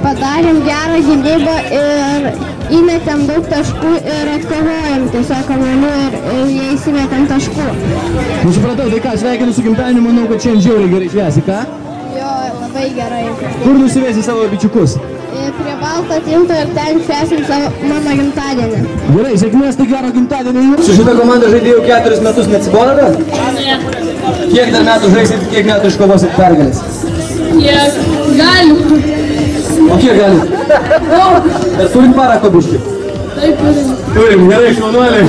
Padarėm gerą gynybą ir įmetėm daug taškų ir atkovojom tiesiog kamuolių ir jie įsimetėm taškų. Nu supratau, tai ką, sveikinu su gimtadieniu, manau, kad šiandien žiauriai gerai švęsi, ką? Jo, labai gerai. Kur nusivėsi savo bičiukus? Prie balto tilto ir ten švęsim mano gimtadienį. Gerai, sėkmės, tai gero gimtadienį. Su šitą komandą žaidėjau 4 metus, neatsibodote? Kiek dar metų žaisit, kiek metų iškovosit pergalės? Kiek galim. O kiek galit? Ir turim parako biškį? Taip, turim. Turim, gerai, šaunuoliai.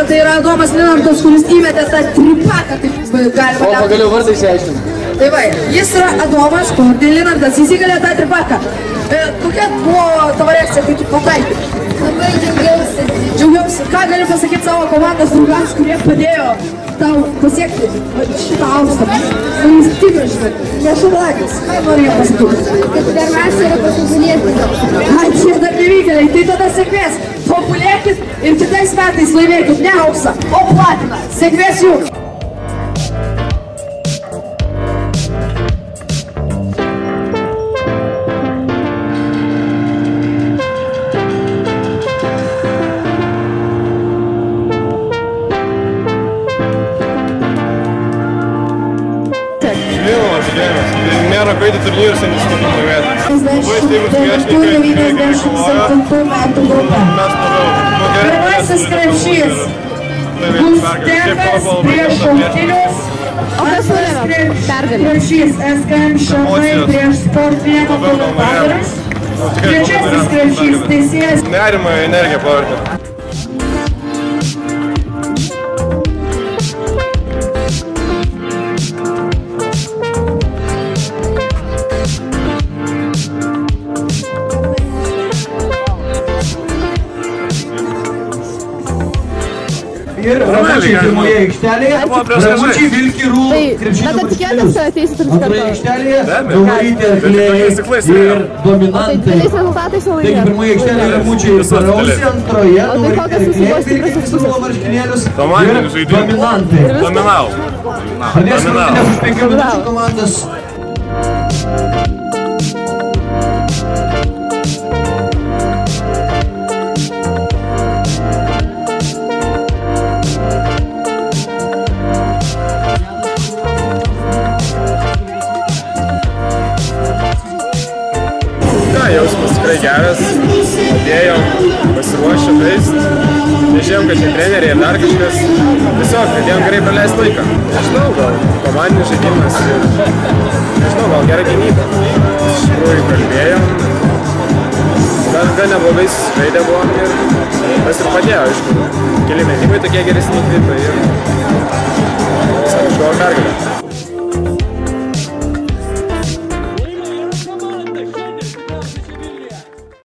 Tai yra Adomas Linardas, kuris įmetė tą tripaką, taip galima. O pagaliau vardą išsiaiškinam. Tai va, jis yra Adomas, pavardė Linardas, jis įgalė tą tripaką. Kokia buvo tavo reakcija, kai tu pataikai? Labai džiaugiausi. Džiaugiausi. Ką gali pasakyti savo komandos draugams, kurie padėjo tau pasiekti šitą aukštą? Jis tikrai, žinai, nešalakis. Ką nori jam pasakyti? Kad pirmiausia yra pasibulėti. Ai, čia dar nevykėliai, tai tada sėkmės. Tobulėkit ir kitais metais laimėkit ne auksą, o platiną. Sėkmės jums! Nėra kaitį turnyrus, nes tu laimėti. Labai staigus priešininkai, gerai kovoja. Mes Pirmasis krepšys bus Tekas prieš Šauktinius. Antras krepšys SKM Šaltai prieš Sportvieno komentatorius. Trečiasis krepšys teisėjas. Nerimą energiją pavartė. Ir Ramučiai pirmoje aikštelėje, Ramučiai Vilkirų krepšinio marškinius. Antroje aikštelėje Dauvarytė Arkliai ir Dominantai. Taigi pirmoje aikštelėje Ramučiai ir Sarausi, antroje Dauvarytė Arkliai Vilkirų marškinėlius ir Dominantai. Dominau. Pradės rungtynes už 5 minučių komandas. Jausmas tikrai geras, atėjom, pasiruošę žaist, nežinėjom, kad čia treneriai ir dar kažkas, tiesiog pradėjom gerai praleisti laiką. Nežinau, gal komandinis žaidimas ir, nežinau, gal gera gynyba. Iš tikrųjų kalbėjom, gan neblogai žaidę buvom ir tas ir padėjo, aišku, keli metimai tokie geresni krito ir visą kažko pergalę.